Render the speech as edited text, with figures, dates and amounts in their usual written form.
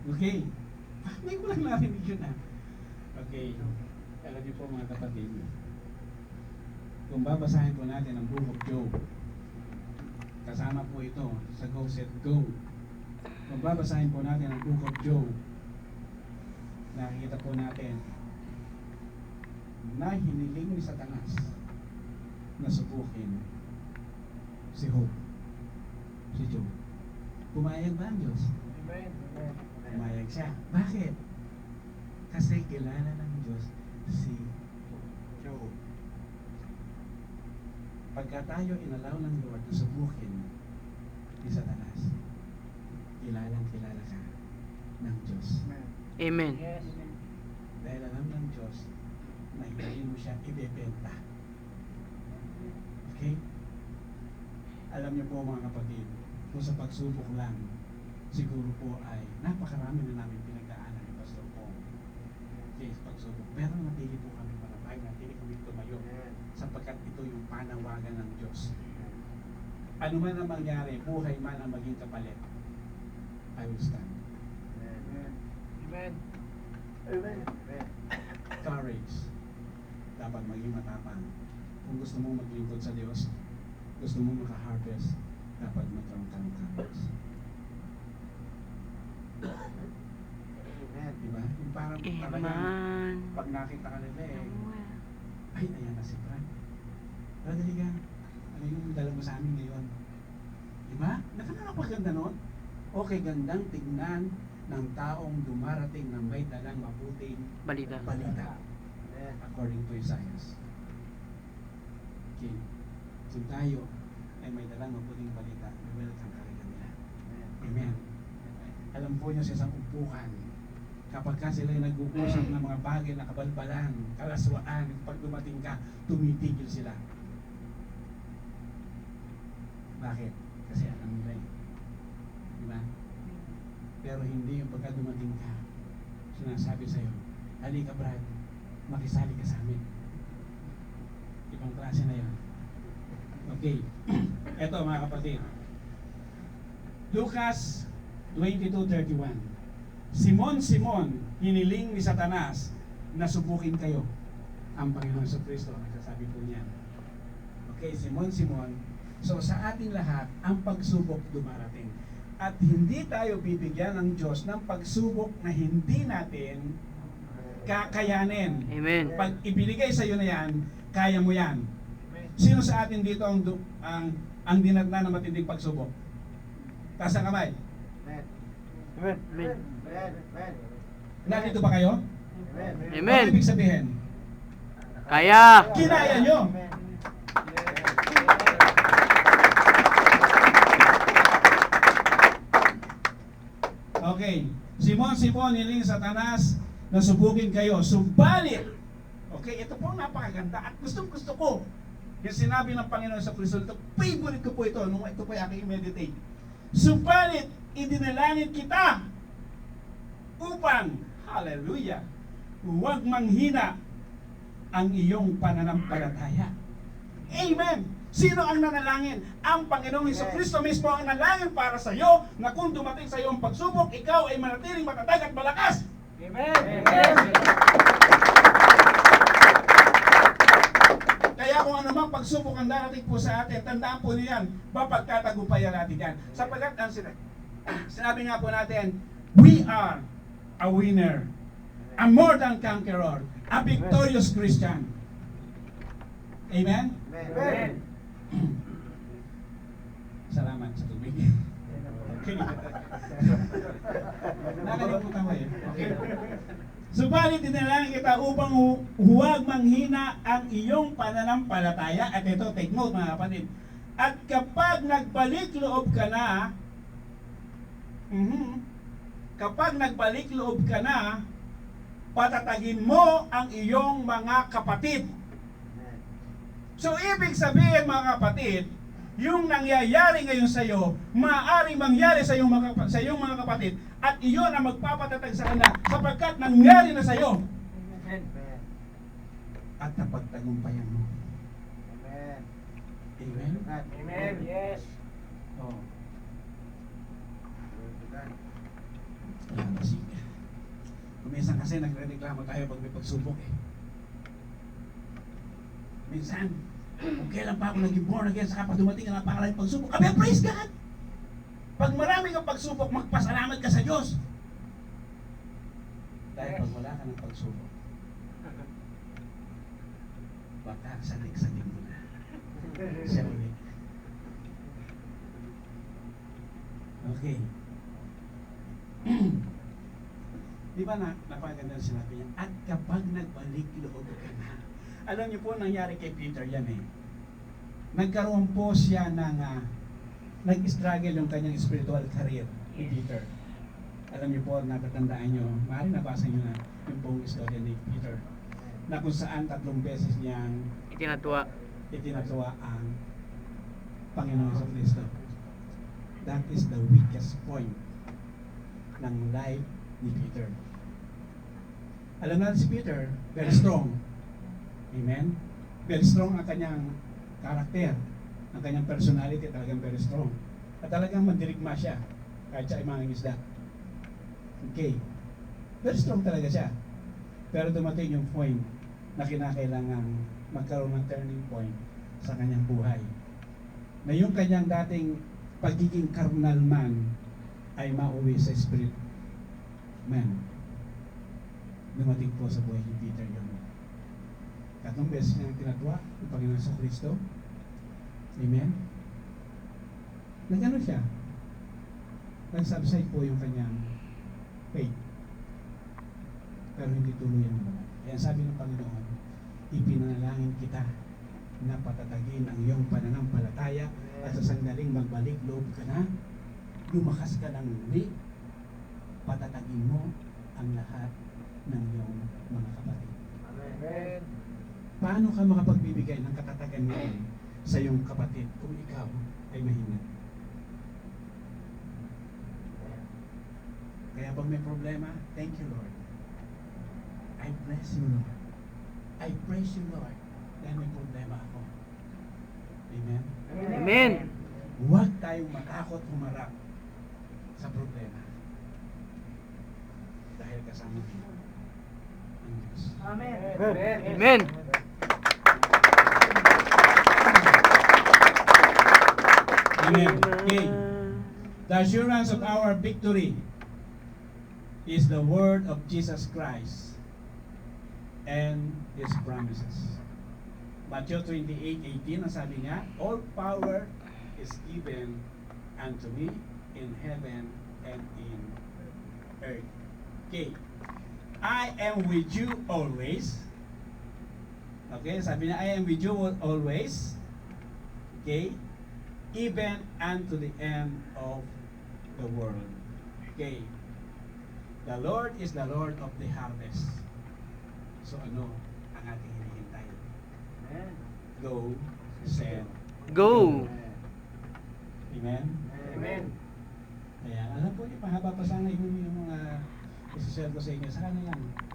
Okay. Hindi ko lang narinig yun ah. Okay. Alam niyo po mga kapatid, kung babasahin po natin ang Book of Job, kasama po ito sa Go Set Go. Kung babasahin po natin ang Book of Job, nakikita po natin na hiniling ni Satanas na subukin si Job. Si Job. Pumayag ba ang Diyos? Pumayag siya. Bakit? Kasi kilala ng Diyos si Job. Pagka tayo inalaw ng Lord na subukin ni Satanas, kilalang kilala ka ng Diyos. Amen. Yes. Dahil alam ng Diyos na hindi mo siya ibebenta. Okay? Alam niyo po mga kapatid, kung sa pagsubok lang, siguro po ay napakarami na namin pinagdaanan ni Pastor Pong. Okay, sa pagsubok. Pero natili po kami manapay, natili kami tumayo sapagkat ito yung panawagan ng Diyos. Ano man ang mangyari, buhay man ang maging kapalit, I will stand. Amen. Amen. Courage. Dapat maging matapang. Kung gusto mo maglingkod sa Diyos, gusto mo maka-harvest, dapat magkaroon ka ng courage. Diba? Yung parang talagang Amen. pag nakita ka nila ay, ayan na si Brad. Brad, halika. Ano yung dala mo sa amin ngayon? Diba? Nakakapaganda nun? Okay, gandang tignan ng taong dumarating na may dalang mabuting Balita. according to Isaiah. Okay. So tayo ay may dalang mabuting balita. Welcome ka rin kanila. Amen. Alam po niyo sa isang upukan, kapag ka sila nag-uusap ng mga bagay na kabalbalan, kalaswaan, pag dumating ka, tumitigil sila. Bakit? Kasi alam nila eh. Diba? Pero hindi yung pagka dumating ka, sinasabi sa'yo, halika Brad, makisali ka sa amin. Ibang klase na yun. Okay. Eto mga kapatid. Lucas 22:31. Simon, hiniling ni Satanas na subukin kayo. Ang Panginoon sa Kristo, nagsasabi po niyan. Okay, Simon. So sa ating lahat, ang pagsubok dumarating. At hindi tayo bibigyan ng Diyos ng pagsubok na hindi natin kakayanin. Amen. Pag ibinigay sa iyo na yan, kaya mo yan. Sino sa atin dito ang dinatnan ng matinding pagsubok? Taas ang kamay. Amen. Nandito ba kayo? Amen. Ano ibig sabihin? Kaya. Kinaya nyo. Okay. Simon, hiling Satanas na subukin kayo. Subalit, okay, ito po ang napakaganda at gustong-gusto ko yung sinabi ng Panginoon sa Kristo. Ito, favorite ko po ito nung ito po ay aking meditate. Subalit, idinalangin kita upang, hallelujah, huwag manghina ang iyong pananampalataya. Amen! Sino ang nanalangin? Ang Panginoong Jesucristo mismo ang nanalangin para sa iyo na kung dumating sa iyo ang pagsubok, ikaw ay manatiling matatag at malakas. Amen. Kaya kung anumang pagsubok ang darating po sa atin, tandaan po niyan, mapagtatagumpayan natin yan. Sapagkat ang sinabi nga po natin, we are a winner, a more than conqueror, a victorious Christian. Amen? Amen. Salamat sa tubig. Okay. Nakalimutan ko eh. Okay. Subalit dinalangin kita upang huwag manghina ang iyong pananampalataya. At ito, take note mga kapatid. At kapag nagbalik loob ka na, patatagin mo ang iyong mga kapatid. So, ibig sabihin mga kapatid, yung nangyayari ngayon sa iyo, maaaring mangyari sa iyong mga kapatid at iyon ang magpapatatag sa kanila sapagkat nangyari na sa iyo. At napagtagumpayan mo. Amen? Amen. Yes. Oh. Ayan, sige. Minsan kasi nagre-reklamo tayo pag may pagsubok eh. Minsan, kung kailan pa ako naging born again, saka pag dumating ang napakaraming pagsubok, praise God! Pag marami kang pagsubok, magpasalamat ka sa Diyos. Dahil pag wala ka ng pagsubok, baka salig-salig mo na. Siya ulit. Okay. Di ba napaganda sinabi niya? At kapag nagbalik loob ka na. Alam niyo po, nangyari kay Peter yan eh. Nagkaroon po siya ng nag-struggle yung kanyang spiritual career ni Peter. Alam niyo po, natatandaan niyo, maaari nabasa niyo na yung buong istorya ni Peter, na kung saan 3 beses niyang itinatuwa ang Panginoon sa Kristo. That is the weakest point ng life ni Peter. Alam natin si Peter, very strong. Amen? Very strong ang kanyang karakter, ang kanyang personality, talagang very strong. At talagang mandirigma siya, kahit siya ay mga isda. Okay. Very strong talaga siya. Pero dumating yung point na kinakailangan magkaroon ng turning point sa kanyang buhay. Na yung kanyang dating pagiging carnal man ay mauwi sa spirit man. Dumating po sa buhay ni Peter yun. 3 beses niya tinatwa ng Panginoon sa Kristo. Amen? Nagano siya? Nagsubside po yung kanyang faith. Pero hindi tuloy ang naman. Kaya sabi ng Panginoon, ipinanalangin kita na patatagin ang iyong pananampalataya at sa sandaling magbalik loob ka na, lumakas ka ng muli, patatagin mo ang lahat ng iyong mga kapatid. Amen. Paano ka makapagbibigay ng katatagan ngayon sa iyong kapatid kung ikaw ay mahina? Kaya pag may problema, thank you Lord. I bless you Lord. I praise you Lord dahil may problema ako. Amen? Amen. Huwag tayong matakot humarap sa problema. Dahil kasama ang Diyos. Amen. Amen. Amen. Okay. The assurance of our victory is the word of Jesus Christ and His promises. Matthew 28:18, ang sabi niya, all power is given unto me in heaven and in earth. Okay. I am with you always. Okay, sabi niya, I am with you always. Okay. Even unto the end of the world. Okay. The Lord is the Lord of the harvest. So ano ang ating hinihintay? Go, send. Go. Amen? Amen. Kaya alam po, ipahaba pa sana yung mga isashare ko sa inyo. Sa kanya lang.